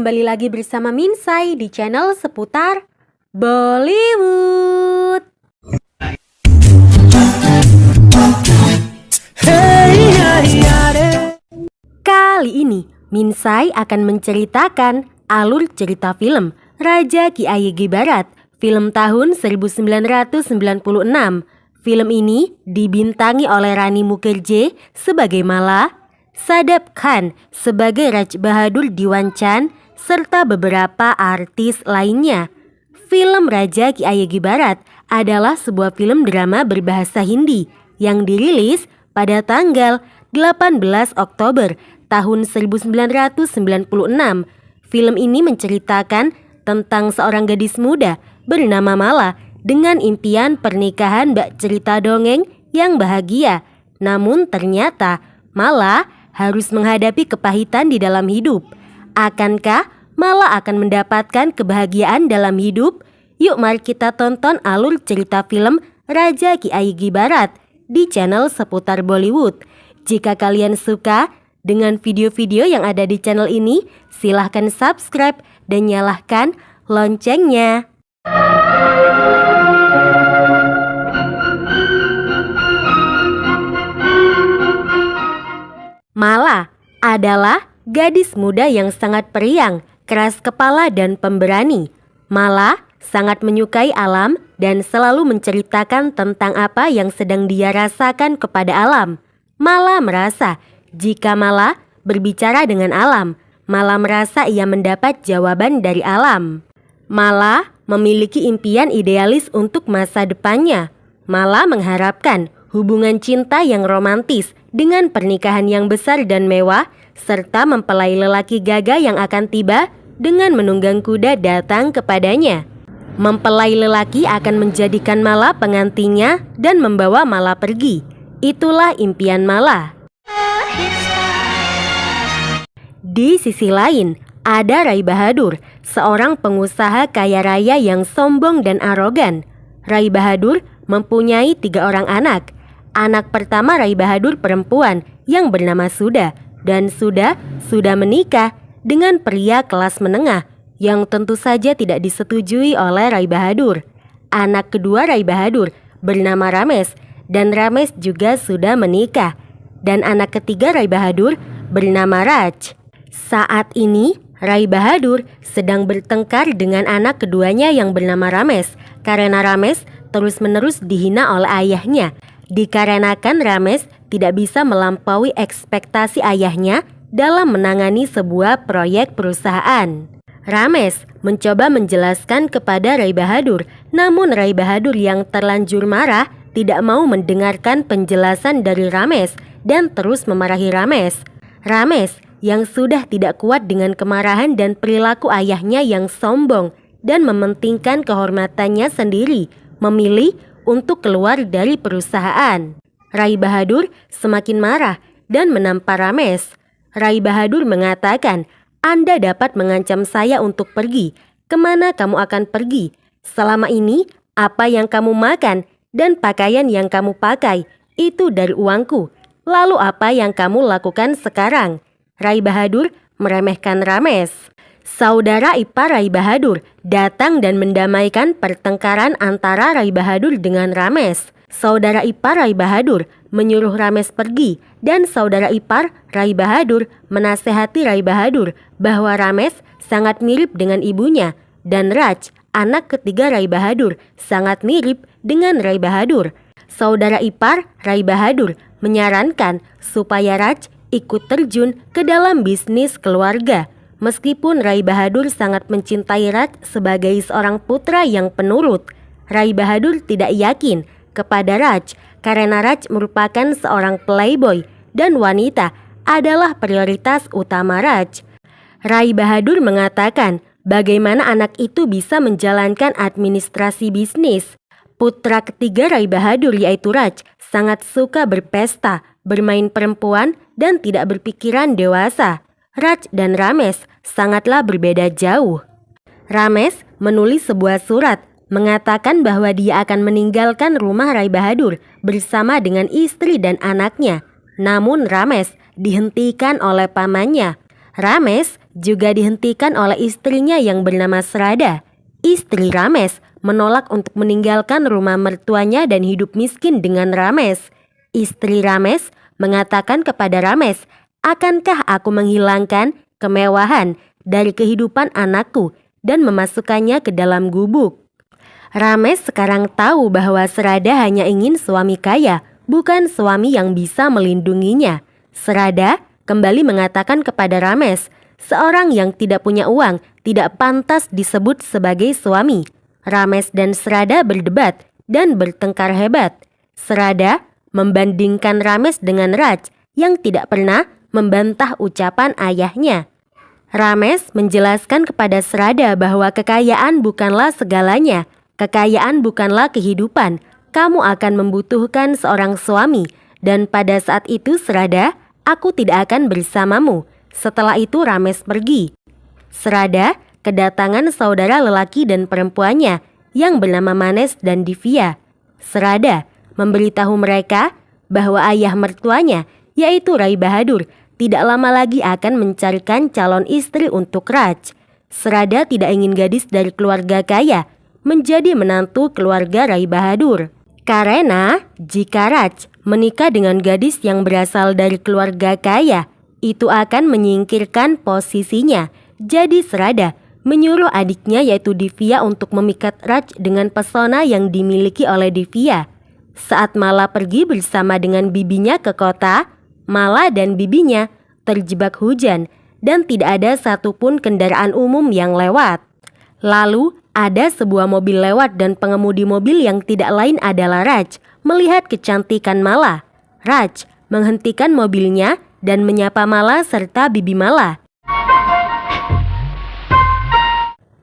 kembali lagi bersama Minsai di channel seputar Bollywood. Kali ini Minsai akan menceritakan alur cerita film Raja Ki Ayegi Barat, film tahun 1996. Film ini dibintangi oleh Rani Mukherjee sebagai Mala, Sadaf Khan sebagai Raj Bahadur Diwan Chand, serta beberapa artis lainnya. Film Raja Ki Ayegi Barat adalah sebuah film drama berbahasa Hindi yang dirilis pada tanggal 18 Oktober tahun 1996. Film ini menceritakan tentang seorang gadis muda bernama Mala dengan impian pernikahan bak cerita dongeng yang bahagia. Namun ternyata Mala harus menghadapi kepahitan di dalam hidup. Akankah Mala akan mendapatkan kebahagiaan dalam hidup? Yuk mari kita tonton alur cerita film Raja Ki Ayegi Barat di channel seputar Bollywood. Jika kalian suka dengan video-video yang ada di channel ini, silahkan subscribe dan nyalakan loncengnya. Mala adalah gadis muda yang sangat periang, keras kepala dan pemberani. Mala sangat menyukai alam dan selalu menceritakan tentang apa yang sedang dia rasakan kepada alam. Mala merasa jika Mala berbicara dengan alam, Mala merasa ia mendapat jawaban dari alam. Mala memiliki impian idealis untuk masa depannya. Mala mengharapkan hubungan cinta yang romantis dengan pernikahan yang besar dan mewah, serta mempelai lelaki gagah yang akan tiba dengan menunggang kuda datang kepadanya. Mempelai lelaki akan menjadikan Mala pengantinnya dan membawa Mala pergi. Itulah impian Mala. Di sisi lain, ada Rai Bahadur, seorang pengusaha kaya raya yang sombong dan arogan. Rai Bahadur mempunyai 3 orang anak. Anak pertama Rai Bahadur perempuan yang bernama Sudha, dan Sudha sudah menikah dengan pria kelas menengah yang tentu saja tidak disetujui oleh Rai Bahadur. Anak kedua Rai Bahadur bernama Ramesh, dan Ramesh juga sudah menikah. Dan anak ketiga Rai Bahadur bernama Raj. Saat ini Rai Bahadur sedang bertengkar dengan anak keduanya yang bernama Ramesh, karena Ramesh terus-menerus dihina oleh ayahnya. Dikarenakan Ramesh tidak bisa melampaui ekspektasi ayahnya dalam menangani sebuah proyek perusahaan. Ramesh mencoba menjelaskan kepada Rai Bahadur, namun Rai Bahadur yang terlanjur marah tidak mau mendengarkan penjelasan dari Ramesh dan terus memarahi Ramesh. Ramesh yang sudah tidak kuat dengan kemarahan dan perilaku ayahnya yang sombong dan mementingkan kehormatannya sendiri, memilih untuk keluar dari perusahaan. Rai Bahadur semakin marah dan menampar Ramesh. Rai Bahadur mengatakan, "Anda dapat mengancam saya untuk pergi. Kemana kamu akan pergi? Selama ini apa yang kamu makan dan pakaian yang kamu pakai itu dari uangku. Lalu apa yang kamu lakukan sekarang?" Rai Bahadur meremehkan Ramesh. Saudara ipar Rai Bahadur datang dan mendamaikan pertengkaran antara Rai Bahadur dengan Ramesh. Saudara ipar Rai Bahadur menyuruh Ramesh pergi, dan saudara ipar Rai Bahadur menasehati Rai Bahadur bahwa Ramesh sangat mirip dengan ibunya, dan Raj, anak ketiga Rai Bahadur, sangat mirip dengan Rai Bahadur. Saudara ipar Rai Bahadur menyarankan supaya Raj ikut terjun ke dalam bisnis keluarga. Meskipun Rai Bahadur sangat mencintai Raj sebagai seorang putra yang penurut, Rai Bahadur tidak yakin kepada Raj karena Raj merupakan seorang playboy dan wanita adalah prioritas utama Raj. Rai Bahadur mengatakan bagaimana anak itu bisa menjalankan administrasi bisnis. Putra ketiga Rai Bahadur yaitu Raj sangat suka berpesta, bermain perempuan dan tidak berpikiran dewasa. Raj dan Ramesh sangatlah berbeda jauh. Ramesh menulis sebuah surat mengatakan bahwa dia akan meninggalkan rumah Rai Bahadur bersama dengan istri dan anaknya. Namun Ramesh dihentikan oleh pamannya. Ramesh juga dihentikan oleh istrinya yang bernama Srada. Istri Ramesh menolak untuk meninggalkan rumah mertuanya dan hidup miskin dengan Ramesh. Istri Ramesh mengatakan kepada Ramesh, "Akankah aku menghilangkan kemewahan dari kehidupan anakku dan memasukkannya ke dalam gubuk?" Ramesh sekarang tahu bahwa Srada hanya ingin suami kaya, bukan suami yang bisa melindunginya. Srada kembali mengatakan kepada Ramesh, seorang yang tidak punya uang tidak pantas disebut sebagai suami. Ramesh dan Srada berdebat dan bertengkar hebat. Srada membandingkan Ramesh dengan Raj yang tidak pernah membantah ucapan ayahnya. Ramesh menjelaskan kepada Srada bahwa kekayaan bukanlah segalanya. Kekayaan bukanlah kehidupan. Kamu akan membutuhkan seorang suami. Dan pada saat itu Srada, aku tidak akan bersamamu. Setelah itu Ramesh pergi. Srada kedatangan saudara lelaki dan perempuannya yang bernama Manes dan Divya. Srada memberitahu mereka bahwa ayah mertuanya, yaitu Rai Bahadur, tidak lama lagi akan mencarikan calon istri untuk Raj. Srada tidak ingin gadis dari keluarga kaya menjadi menantu keluarga Rai Bahadur. Karena jika Raj menikah dengan gadis yang berasal dari keluarga kaya, itu akan menyingkirkan posisinya. Jadi Srada menyuruh adiknya yaitu Divya untuk memikat Raj dengan pesona yang dimiliki oleh Divya. Saat Mala pergi bersama dengan bibinya ke kota, Mala dan bibinya terjebak hujan dan tidak ada satupun kendaraan umum yang lewat. Lalu ada sebuah mobil lewat dan pengemudi mobil yang tidak lain adalah Raj. Melihat kecantikan Mala, Raj menghentikan mobilnya dan menyapa Mala serta Bibi Mala.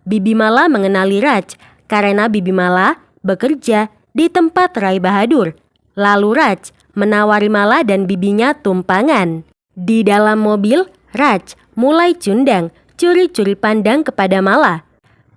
Bibi Mala mengenali Raj karena Bibi Mala bekerja di tempat Rai Bahadur. Lalu Raj menawari Mala dan bibinya tumpangan. Di dalam mobil, Raj mulai cundang, curi-curi pandang kepada Mala.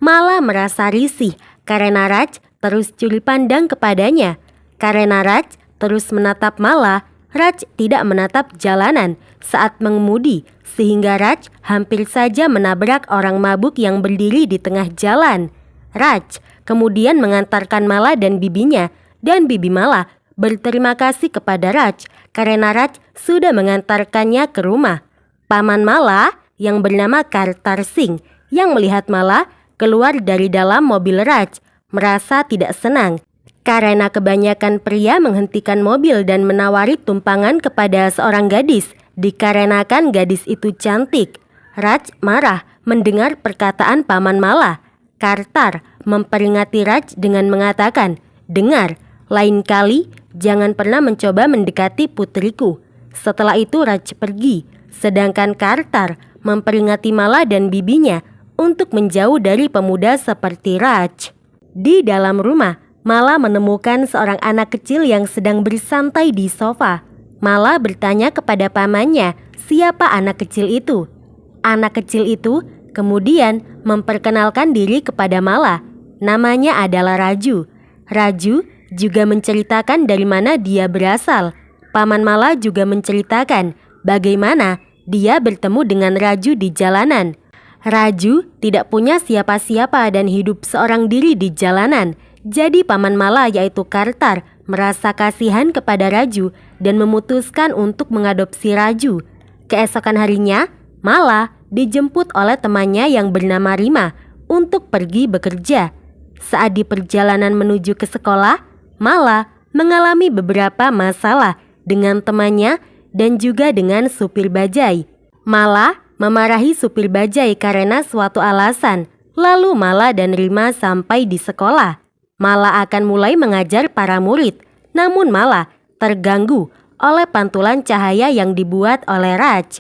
Mala merasa risih karena Raj terus curi pandang kepadanya. Karena Raj terus menatap Mala, Raj tidak menatap jalanan saat mengemudi, sehingga Raj hampir saja menabrak orang mabuk yang berdiri di tengah jalan. Raj kemudian mengantarkan Mala dan bibinya, dan Bibi Mala berterima kasih kepada Raj karena Raj sudah mengantarkannya ke rumah. Paman Mala yang bernama Kartar Singh yang melihat Mala keluar dari dalam mobil Raj merasa tidak senang karena kebanyakan pria menghentikan mobil dan menawari tumpangan kepada seorang gadis dikarenakan gadis itu cantik. Raj marah mendengar perkataan paman Mala. Kartar memperingati Raj dengan mengatakan, "Dengar, lain kali jangan pernah mencoba mendekati putriku." Setelah itu Raj pergi, sedangkan Kartar memperingati Mala dan bibinya untuk menjauh dari pemuda seperti Raj. Di dalam rumah, Mala menemukan seorang anak kecil yang sedang bersantai di sofa. Mala bertanya kepada pamannya, siapa anak kecil itu? Anak kecil itu kemudian memperkenalkan diri kepada Mala. Namanya adalah Raju. Raju juga menceritakan dari mana dia berasal. Paman Mala juga menceritakan bagaimana dia bertemu dengan Raju di jalanan. Raju tidak punya siapa-siapa dan hidup seorang diri di jalanan. Jadi paman Mala yaitu Kartar merasa kasihan kepada Raju dan memutuskan untuk mengadopsi Raju. Keesokan harinya, Mala dijemput oleh temannya yang bernama Rima untuk pergi bekerja. Saat di perjalanan menuju ke sekolah, Mala mengalami beberapa masalah dengan temannya dan juga dengan supir bajai. Mala memarahi supir bajai karena suatu alasan. Lalu Mala dan Rima sampai di sekolah. Mala akan mulai mengajar para murid. Namun Mala terganggu oleh pantulan cahaya yang dibuat oleh Raj.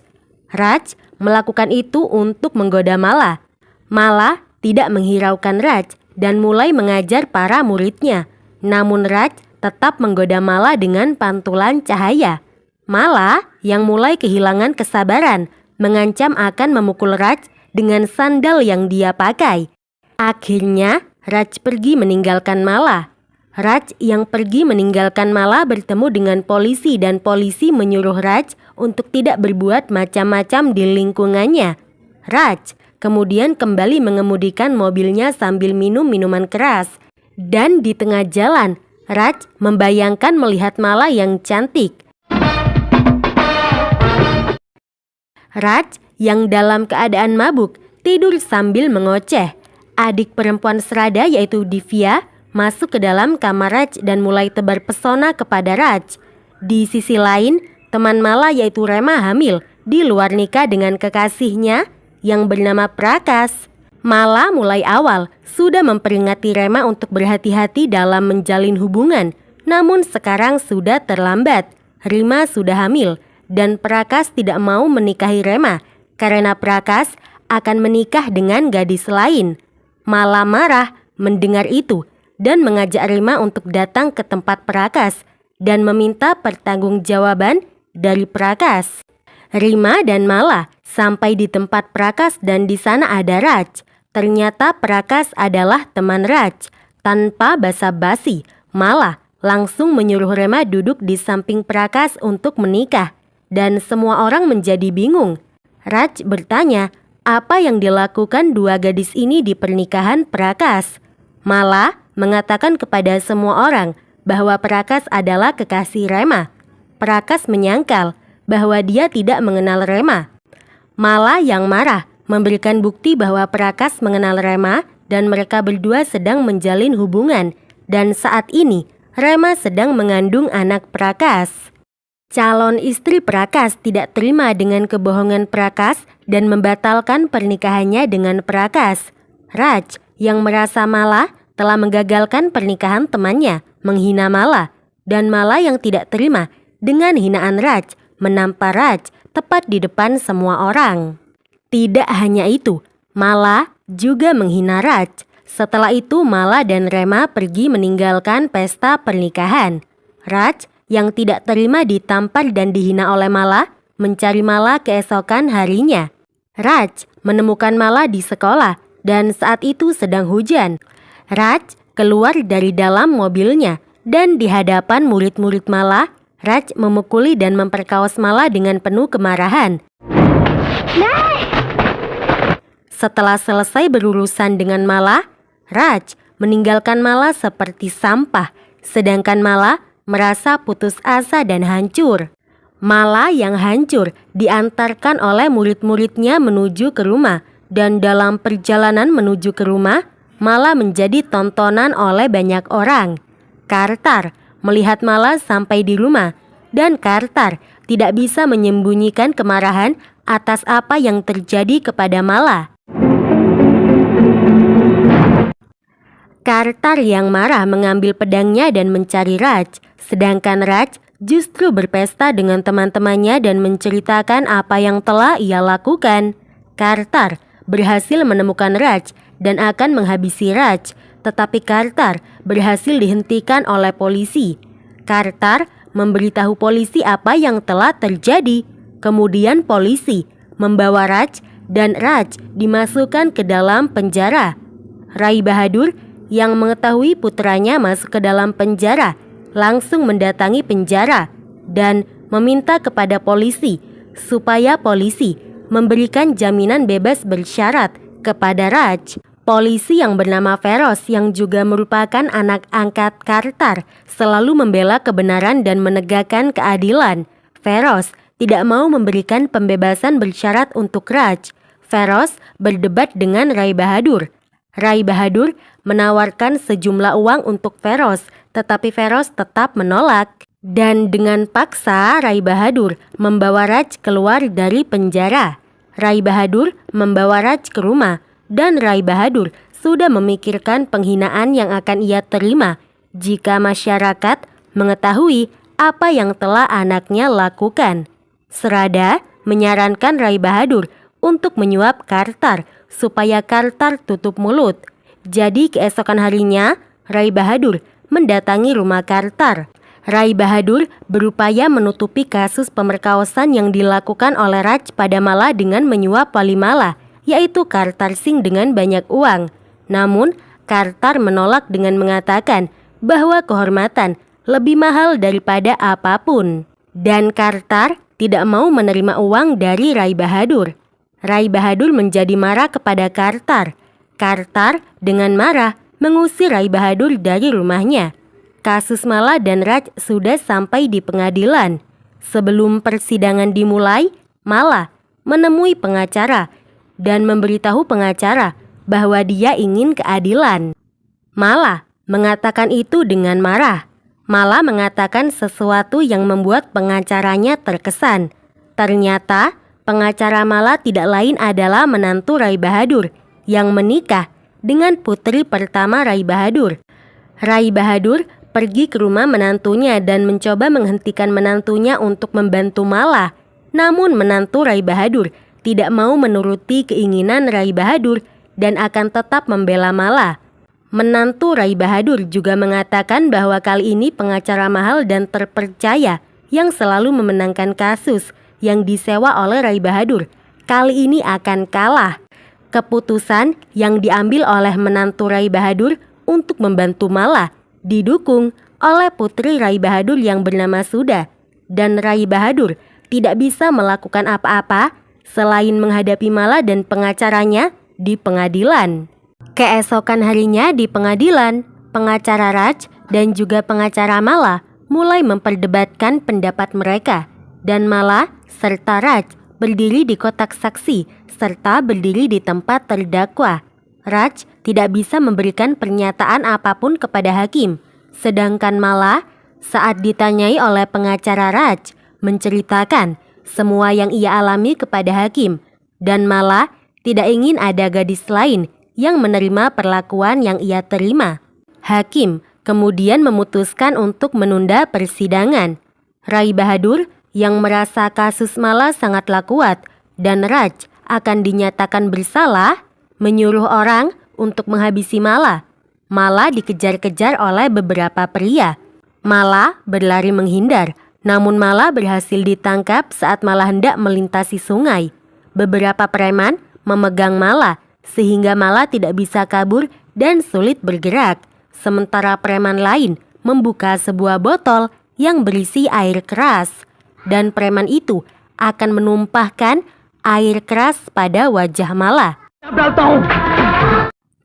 Raj melakukan itu untuk menggoda Mala. Mala tidak menghiraukan Raj dan mulai mengajar para muridnya. Namun Raj tetap menggoda Mala dengan pantulan cahaya. Mala yang mulai kehilangan kesabaran mengancam akan memukul Raj dengan sandal yang dia pakai. Akhirnya Raj pergi meninggalkan Mala. Raj yang pergi meninggalkan Mala bertemu dengan polisi dan polisi menyuruh Raj untuk tidak berbuat macam-macam di lingkungannya. Raj kemudian kembali mengemudikan mobilnya sambil minum minuman keras. Dan di tengah jalan, Raj membayangkan melihat Mala yang cantik. Raj yang dalam keadaan mabuk tidur sambil mengoceh. Adik perempuan Srada yaitu Divya masuk ke dalam kamar Raj dan mulai tebar pesona kepada Raj. Di sisi lain, teman Mala yaitu Rema hamil di luar nikah dengan kekasihnya yang bernama Prakas. Mala mulai awal sudah memperingati Rema untuk berhati-hati dalam menjalin hubungan. Namun sekarang sudah terlambat. Rima sudah hamil dan Prakas tidak mau menikahi Rema karena Prakas akan menikah dengan gadis lain. Mala marah mendengar itu dan mengajak Rima untuk datang ke tempat Prakas dan meminta pertanggungjawaban dari Prakas. Rima dan Mala sampai di tempat Prakas dan di sana ada Raj. Ternyata Prakas adalah teman Raj. Tanpa basa-basi, Mala langsung menyuruh Rema duduk di samping Prakas untuk menikah. Dan semua orang menjadi bingung. Raj bertanya, apa yang dilakukan dua gadis ini di pernikahan Prakas? Mala mengatakan kepada semua orang bahwa Prakas adalah kekasih Rema. Prakas menyangkal bahwa dia tidak mengenal Rema. Mala yang marah memberikan bukti bahwa Prakas mengenal Rema dan mereka berdua sedang menjalin hubungan. Dan saat ini Rema sedang mengandung anak Prakas. Calon istri Prakas tidak terima dengan kebohongan Prakas dan membatalkan pernikahannya dengan Prakas. Raj yang merasa Mala telah menggagalkan pernikahan temannya menghina Mala. Dan Mala yang tidak terima dengan hinaan Raj menampar Raj tepat di depan semua orang. Tidak hanya itu, Mala juga menghina Raj. Setelah itu Mala dan Rema pergi meninggalkan pesta pernikahan. Raj yang tidak terima ditampar dan dihina oleh Mala mencari Mala keesokan harinya. Raj menemukan Mala di sekolah dan saat itu sedang hujan. Raj keluar dari dalam mobilnya dan di hadapan murid-murid Mala, Raj memukuli dan memperkaos Mala dengan penuh kemarahan. Setelah selesai berurusan dengan Mala, Raj meninggalkan Mala seperti sampah, sedangkan Mala merasa putus asa dan hancur. Mala yang hancur diantarkan oleh murid-muridnya menuju ke rumah, dan dalam perjalanan menuju ke rumah, Mala menjadi tontonan oleh banyak orang. Kartar melihat Mala sampai di rumah, dan Kartar tidak bisa menyembunyikan kemarahan atas apa yang terjadi kepada Mala. Kartar yang marah mengambil pedangnya dan mencari Raj, sedangkan Raj justru berpesta dengan teman-temannya dan menceritakan apa yang telah ia lakukan. Kartar berhasil menemukan Raj dan akan menghabisi Raj, tetapi Kartar berhasil dihentikan oleh polisi. Kartar memberitahu polisi apa yang telah terjadi. Kemudian polisi membawa Raj dan Raj dimasukkan ke dalam penjara. Rai Bahadur yang mengetahui putranya masuk ke dalam penjara langsung mendatangi penjara dan meminta kepada polisi supaya polisi memberikan jaminan bebas bersyarat kepada Raj. Polisi yang bernama Feroz yang juga merupakan anak angkat Kartar selalu membela kebenaran dan menegakkan keadilan. Feroz tidak mau memberikan pembebasan bersyarat untuk Raj. Feroz berdebat dengan Rai Bahadur. Rai Bahadur menawarkan sejumlah uang untuk Feroz, tetapi Feroz tetap menolak. Dan dengan paksa Rai Bahadur membawa Raj keluar dari penjara. Rai Bahadur membawa Raj ke rumah dan Rai Bahadur sudah memikirkan penghinaan yang akan ia terima jika masyarakat mengetahui apa yang telah anaknya lakukan. Srada menyarankan Rai Bahadur untuk menyuap Kartar supaya Kartar tutup mulut. Jadi keesokan harinya Rai Bahadur mendatangi rumah Kartar. Rai Bahadur berupaya menutupi kasus pemerkosaan yang dilakukan oleh Raj pada Mala dengan menyuap wali Mala, yaitu Kartar Singh dengan banyak uang. Namun Kartar menolak dengan mengatakan bahwa kehormatan lebih mahal daripada apapun. Dan Kartar tidak mau menerima uang dari Rai Bahadur. Rai Bahadur menjadi marah kepada Kartar. Kartar dengan marah mengusir Rai Bahadur dari rumahnya. Kasus Mala dan Raj sudah sampai di pengadilan. Sebelum persidangan dimulai, Mala menemui pengacara dan memberitahu pengacara bahwa dia ingin keadilan. Mala mengatakan itu dengan marah. Mala mengatakan sesuatu yang membuat pengacaranya terkesan. Ternyata pengacara Mala tidak lain adalah menantu Rai Bahadur yang menikah dengan putri pertama Rai Bahadur. Rai Bahadur pergi ke rumah menantunya dan mencoba menghentikan menantunya untuk membantu Mala. Namun menantu Rai Bahadur tidak mau menuruti keinginan Rai Bahadur dan akan tetap membela Mala. Menantu Rai Bahadur juga mengatakan bahwa kali ini pengacara mahal dan terpercaya yang selalu memenangkan kasus yang disewa oleh Rai Bahadur kali ini akan kalah. Keputusan yang diambil oleh menantu Rai Bahadur untuk membantu Mala didukung oleh putri Rai Bahadur yang bernama Suda, dan Rai Bahadur tidak bisa melakukan apa-apa selain menghadapi Mala dan pengacaranya di pengadilan. Keesokan harinya di pengadilan, pengacara Raj dan juga pengacara Mala mulai memperdebatkan pendapat mereka, dan Mala serta Raj berdiri di kotak saksi serta berdiri di tempat terdakwa. Raj tidak bisa memberikan pernyataan apapun kepada hakim, sedangkan Mala saat ditanyai oleh pengacara Raj menceritakan semua yang ia alami kepada hakim, dan Mala tidak ingin ada gadis lain yang menerima perlakuan yang ia terima. Hakim kemudian memutuskan untuk menunda persidangan. Rai Bahadur yang merasa kasus Mala sangatlah kuat dan Raj akan dinyatakan bersalah, menyuruh orang untuk menghabisi Mala. Mala dikejar-kejar oleh beberapa pria. Mala berlari menghindar, namun Mala berhasil ditangkap saat Mala hendak melintasi sungai. Beberapa preman memegang Mala sehingga Mala tidak bisa kabur dan sulit bergerak. Sementara preman lain membuka sebuah botol yang berisi air keras, dan preman itu akan menumpahkan air keras pada wajah Mala.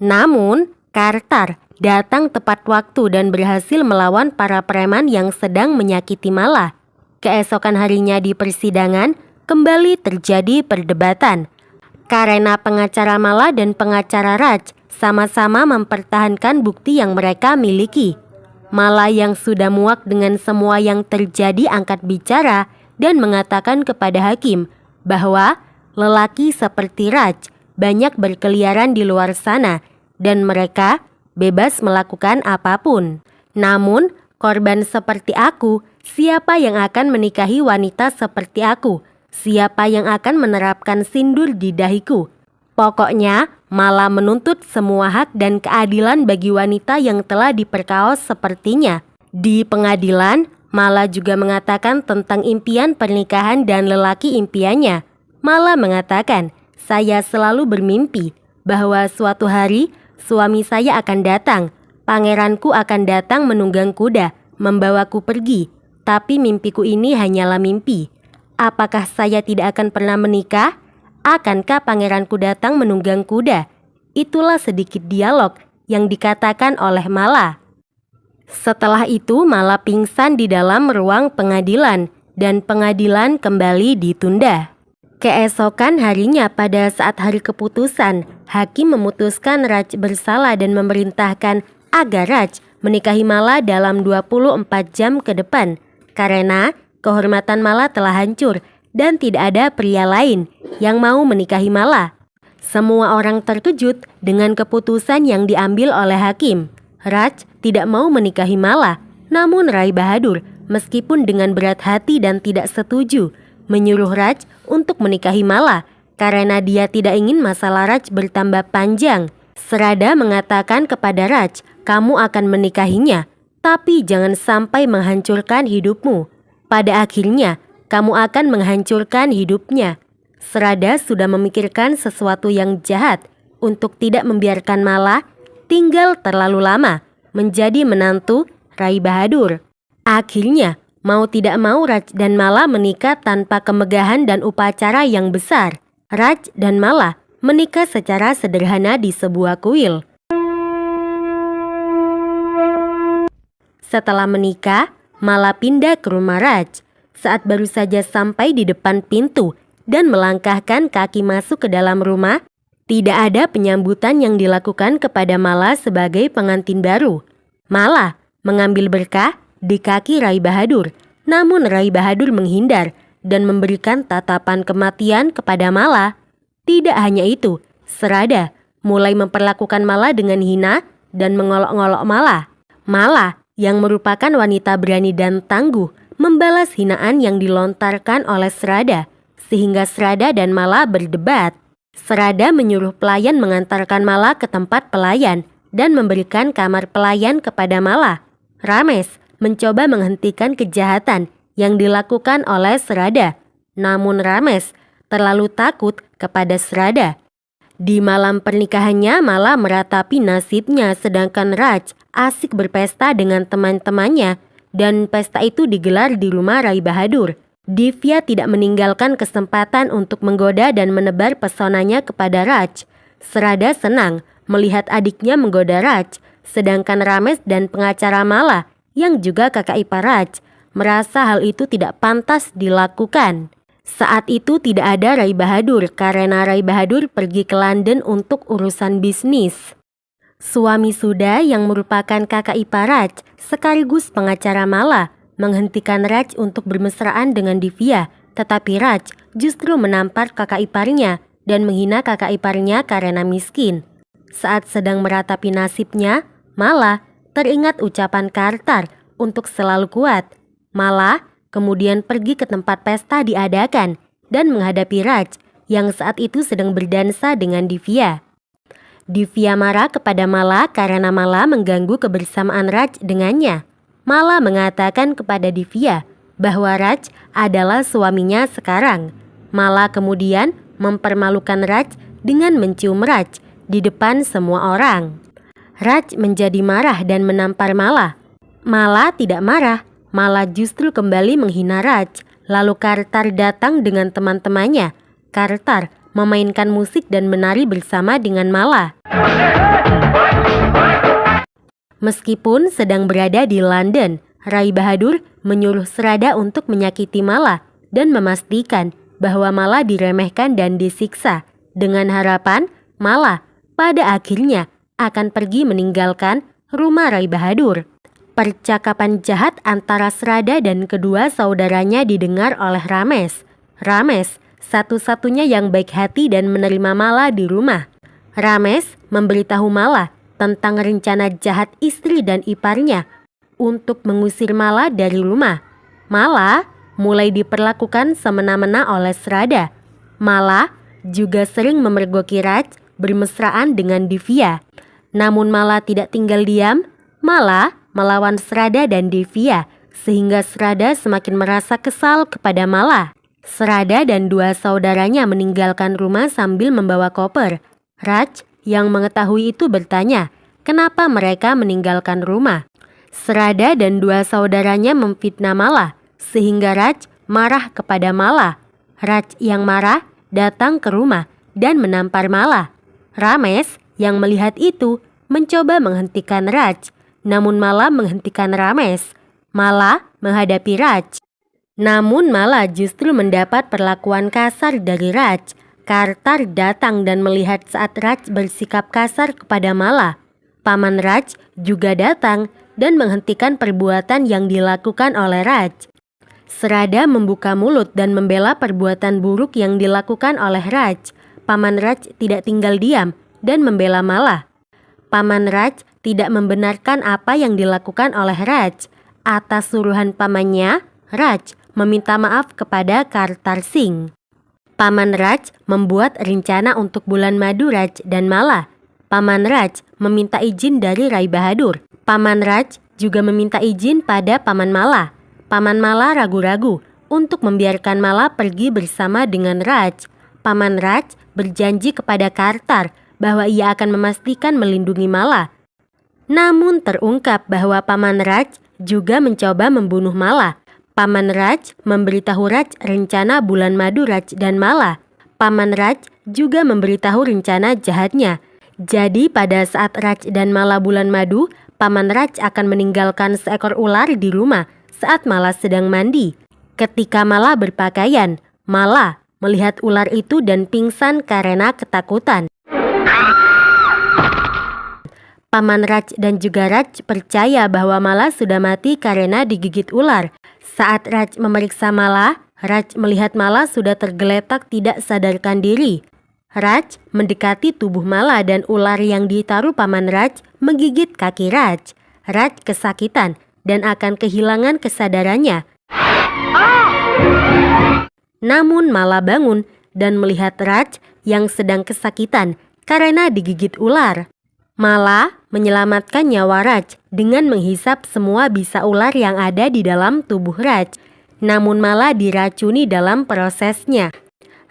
Namun Kartar datang tepat waktu dan berhasil melawan para preman yang sedang menyakiti Mala. Keesokan harinya di persidangan kembali terjadi perdebatan. Karena pengacara Mala dan pengacara Raj sama-sama mempertahankan bukti yang mereka miliki. Mala yang sudah muak dengan semua yang terjadi angkat bicara dan mengatakan kepada hakim bahwa lelaki seperti Raj banyak berkeliaran di luar sana dan mereka bebas melakukan apapun. Namun korban seperti aku, siapa yang akan menikahi wanita seperti aku? Siapa yang akan menerapkan sindur di dahiku? Pokoknya Mala menuntut semua hak dan keadilan bagi wanita yang telah diperkaos sepertinya. Di pengadilan, Mala juga mengatakan tentang impian pernikahan dan lelaki impiannya. Mala mengatakan, saya selalu bermimpi bahwa suatu hari suami saya akan datang. Pangeranku akan datang menunggang kuda, membawaku pergi. Tapi mimpiku ini hanyalah mimpi. Apakah saya tidak akan pernah menikah? Akankah pangeranku datang menunggang kuda? Itulah sedikit dialog yang dikatakan oleh Mala. Setelah itu Mala pingsan di dalam ruang pengadilan dan pengadilan kembali ditunda. Keesokan harinya pada saat hari keputusan, hakim memutuskan Raj bersalah dan memerintahkan agar Raj menikahi Mala dalam 24 jam ke depan. Karena kehormatan Mala telah hancur dan tidak ada pria lain yang mau menikahi Mala. Semua orang terkejut dengan keputusan yang diambil oleh hakim. Raj tidak mau menikahi Mala, namun Rai Bahadur meskipun dengan berat hati dan tidak setuju menyuruh Raj untuk menikahi Mala karena dia tidak ingin masalah Raj bertambah panjang. Serada mengatakan kepada Raj, kamu akan menikahinya, tapi jangan sampai menghancurkan hidupmu. Pada akhirnya, kamu akan menghancurkan hidupnya. Serada sudah memikirkan sesuatu yang jahat untuk tidak membiarkan Mala tinggal terlalu lama menjadi menantu Rai Bahadur. Akhirnya, mau tidak mau Raj dan Mala menikah tanpa kemegahan dan upacara yang besar. Raj dan Mala menikah secara sederhana di sebuah kuil. Setelah menikah, Mala pindah ke rumah Raj. Saat baru saja sampai di depan pintu dan melangkahkan kaki masuk ke dalam rumah, tidak ada penyambutan yang dilakukan kepada Mala sebagai pengantin baru. Mala mengambil berkah di kaki Rai Bahadur, namun Rai Bahadur menghindar dan memberikan tatapan kematian kepada Mala. Tidak hanya itu, Serada mulai memperlakukan Mala dengan hina dan mengolok-ngolok Mala. Mala yang merupakan wanita berani dan tangguh membalas hinaan yang dilontarkan oleh Serada, sehingga Serada dan Mala berdebat. Serada menyuruh pelayan mengantarkan Mala ke tempat pelayan dan memberikan kamar pelayan kepada Mala. Rames mencoba menghentikan kejahatan yang dilakukan oleh Serada, namun Rames terlalu takut kepada Serada. Di malam pernikahannya, Mala meratapi nasibnya, sedangkan Raj asik berpesta dengan teman-temannya, dan pesta itu digelar di rumah Rai Bahadur. Divya tidak meninggalkan kesempatan untuk menggoda dan menebar pesonanya kepada Raj. Serada senang melihat adiknya menggoda Raj, sedangkan Rames dan pengacara Mala yang juga kakak ipar Raj merasa hal itu tidak pantas dilakukan. Saat itu tidak ada Rai Bahadur karena Rai Bahadur pergi ke London untuk urusan bisnis. Suami Suda yang merupakan kakak ipar Raj sekaligus pengacara Mala menghentikan Raj untuk bermesraan dengan Divya, tetapi Raj justru menampar kakak iparnya dan menghina kakak iparnya karena miskin. Saat sedang meratapi nasibnya, Mala teringat ucapan Kartar untuk selalu kuat. Mala kemudian pergi ke tempat pesta diadakan dan menghadapi Raj yang saat itu sedang berdansa dengan Divya. Divya marah kepada Mala karena Mala mengganggu kebersamaan Raj dengannya. Mala mengatakan kepada Divya bahwa Raj adalah suaminya sekarang. Mala kemudian mempermalukan Raj dengan mencium Raj di depan semua orang. Raj menjadi marah dan menampar Mala. Mala tidak marah, Mala justru kembali menghina Raj. Lalu Kartar datang dengan teman-temannya. Kartar memainkan musik dan menari bersama dengan Mala. Meskipun sedang berada di London, Rai Bahadur menyuruh Serada untuk menyakiti Mala dan memastikan bahwa Mala diremehkan dan disiksa, dengan harapan Mala pada akhirnya akan pergi meninggalkan rumah Rai Bahadur. Percakapan jahat antara Serada dan kedua saudaranya didengar oleh Rames. Rames satu-satunya yang baik hati dan menerima Mala di rumah. Rames memberitahu Mala tentang rencana jahat istri dan iparnya untuk mengusir Mala dari rumah. Mala mulai diperlakukan semena-mena oleh Serada. Mala juga sering memergoki Raj bermesraan dengan Divya. Namun Mala tidak tinggal diam. Mala melawan Serada dan Divya, sehingga Serada semakin merasa kesal kepada Mala. Serada dan dua saudaranya meninggalkan rumah sambil membawa koper. Raj yang mengetahui itu bertanya, kenapa mereka meninggalkan rumah. Serada dan dua saudaranya memfitnah Mala, sehingga Raj marah kepada Mala. Raj yang marah datang ke rumah dan menampar Mala. Rames yang melihat itu mencoba menghentikan Raj, namun Mala menghentikan Rames. Mala menghadapi Raj. Namun Mala justru mendapat perlakuan kasar dari Raj. Kartar datang dan melihat saat Raj bersikap kasar kepada Mala. Paman Raj juga datang dan menghentikan perbuatan yang dilakukan oleh Raj. Serada membuka mulut dan membela perbuatan buruk yang dilakukan oleh Raj. Paman Raj tidak tinggal diam dan membela Mala. Paman Raj tidak membenarkan apa yang dilakukan oleh Raj. Atas suruhan pamannya, Raj meminta maaf kepada Kartar Singh. Paman Raj membuat rencana untuk bulan madu Raj dan Mala. Paman Raj meminta izin dari Rai Bahadur. Paman Raj juga meminta izin pada Paman Mala. Paman Mala ragu-ragu untuk membiarkan Mala pergi bersama dengan Raj. Paman Raj berjanji kepada Kartar bahwa ia akan memastikan melindungi Mala. Namun terungkap bahwa Paman Raj juga mencoba membunuh Mala. Paman Raj memberitahu Raj rencana bulan madu Raj dan Mala. Paman Raj juga memberitahu rencana jahatnya. Jadi pada saat Raj dan Mala bulan madu, Paman Raj akan meninggalkan seekor ular di rumah saat Mala sedang mandi. Ketika Mala berpakaian, Mala melihat ular itu dan pingsan karena ketakutan. Paman Raj dan juga Raj percaya bahwa Mala sudah mati karena digigit ular. Saat Raj memeriksa Mala, Raj melihat Mala sudah tergeletak tidak sadarkan diri. Raj mendekati tubuh Mala dan ular yang ditaruh Paman Raj menggigit kaki Raj. Raj kesakitan dan akan kehilangan kesadarannya. Namun Mala bangun dan melihat Raj yang sedang kesakitan karena digigit ular. Mala menyelamatkan nyawa Raj dengan menghisap semua bisa ular yang ada di dalam tubuh Raj. Namun Mala diracuni dalam prosesnya.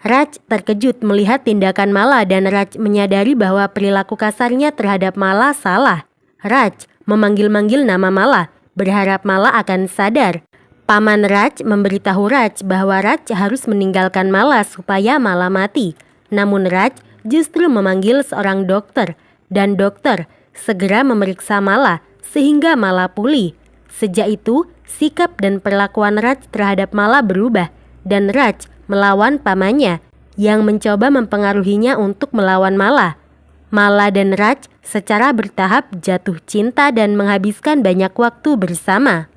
Raj terkejut melihat tindakan Mala dan Raj menyadari bahwa perilaku kasarnya terhadap Mala salah. Raj memanggil-manggil nama Mala, berharap Mala akan sadar. Paman Raj memberitahu Raj bahwa Raj harus meninggalkan Mala supaya Mala mati. Namun Raj justru memanggil seorang dokter. Dan dokter segera memeriksa Mala sehingga Mala pulih. Sejak itu, sikap dan perlakuan Raj terhadap Mala berubah dan Raj melawan pamannya yang mencoba mempengaruhinya untuk melawan Mala. Mala dan Raj secara bertahap jatuh cinta dan menghabiskan banyak waktu bersama.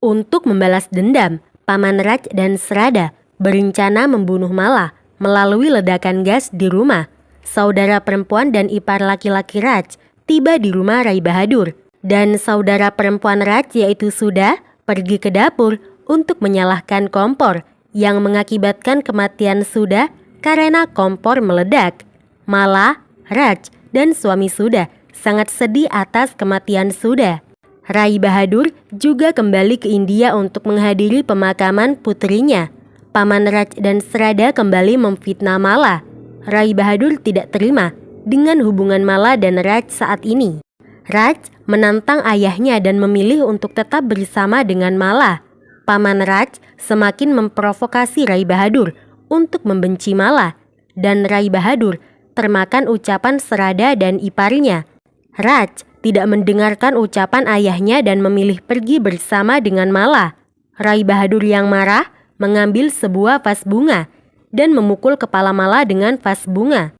Untuk membalas dendam, Paman Raj dan Srada berencana membunuh Mala melalui ledakan gas di rumah. Saudara perempuan dan ipar laki-laki Raj tiba di rumah Rai Bahadur dan saudara perempuan Raj yaitu Sudha pergi ke dapur untuk menyalakan kompor yang mengakibatkan kematian Sudha karena kompor meledak. Mala, Raj, dan suami Sudha sangat sedih atas kematian Sudha. Rai Bahadur juga kembali ke India untuk menghadiri pemakaman putrinya. Paman Raj dan Srada kembali memfitnah Mala. Rai Bahadur tidak terima dengan hubungan Mala dan Raj saat ini. Raj menantang ayahnya dan memilih untuk tetap bersama dengan Mala. Paman Raj semakin memprovokasi Rai Bahadur untuk membenci Mala dan Rai Bahadur termakan ucapan Srada dan iparnya. Raj tidak mendengarkan ucapan ayahnya dan memilih pergi bersama dengan Mala. Rai Bahadur yang marah mengambil sebuah vas bunga dan memukul kepala Mala dengan vas bunga.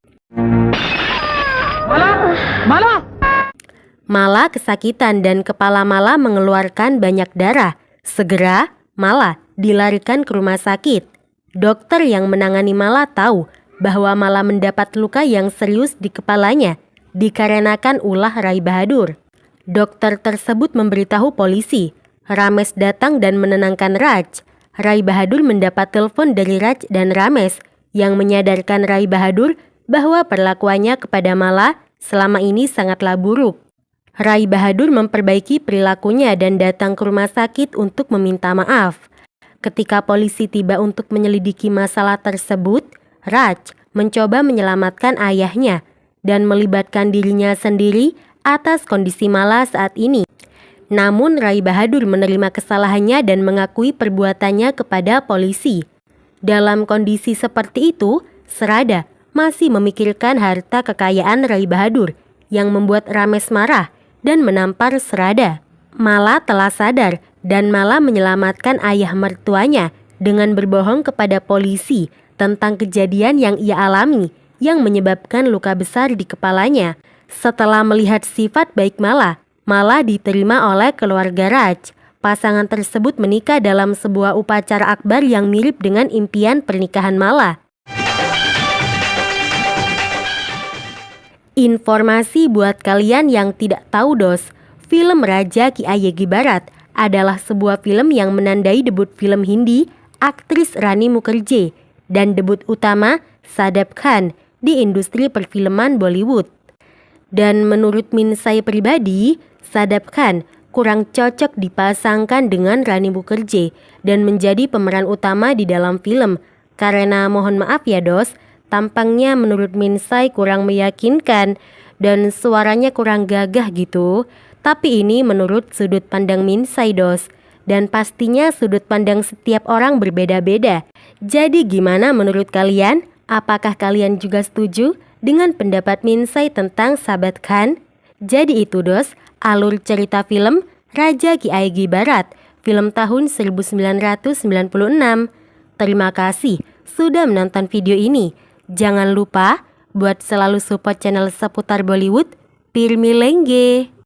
Mala kesakitan dan kepala Mala mengeluarkan banyak darah. Segera Mala dilarikan ke rumah sakit. Dokter yang menangani Mala tahu bahwa Mala mendapat luka yang serius di kepalanya dikarenakan ulah Rai Bahadur. Dokter tersebut memberitahu polisi. Ramesh datang dan menenangkan Raj. Rai Bahadur mendapat telepon dari Raj dan Ramesh yang menyadarkan Rai Bahadur bahwa perlakuannya kepada Mala selama ini sangatlah buruk. Rai Bahadur memperbaiki perilakunya dan datang ke rumah sakit untuk meminta maaf. Ketika polisi tiba untuk menyelidiki masalah tersebut, Raj mencoba menyelamatkan ayahnya dan melibatkan dirinya sendiri atas kondisi Mala saat ini. Namun Rai Bahadur menerima kesalahannya dan mengakui perbuatannya kepada polisi. Dalam kondisi seperti itu, Srada masih memikirkan harta kekayaan Rai Bahadur yang membuat Ramesh marah dan menampar Srada. Mala telah sadar dan Mala menyelamatkan ayah mertuanya dengan berbohong kepada polisi tentang kejadian yang ia alami yang menyebabkan luka besar di kepalanya. Setelah melihat sifat baik Mala, Mala diterima oleh keluarga Raj. Pasangan tersebut menikah dalam sebuah upacara akbar yang mirip dengan impian pernikahan Mala. Informasi buat kalian yang tidak tahu dos, film Raja Ki Ayegi Barat adalah sebuah film yang menandai debut film Hindi aktris Rani Mukherjee dan debut utama Shadab Khan di industri perfilman Bollywood. Dan menurut Minsai pribadi, Shadab Khan kurang cocok dipasangkan dengan Rani Mukherjee dan menjadi pemeran utama di dalam film. Karena mohon maaf ya dos, tampangnya menurut Minsai kurang meyakinkan dan suaranya kurang gagah gitu. Tapi ini menurut sudut pandang Minsai dos. Dan pastinya sudut pandang setiap orang berbeda-beda. Jadi gimana menurut kalian? Apakah kalian juga setuju dengan pendapat Minsai tentang Sahabat Khan? Jadi itu dos, alur cerita film Raja Ki Aigi Barat, film tahun 1996. Terima kasih sudah menonton video ini. Jangan lupa buat selalu support channel seputar Bollywood Pirmi Lengge.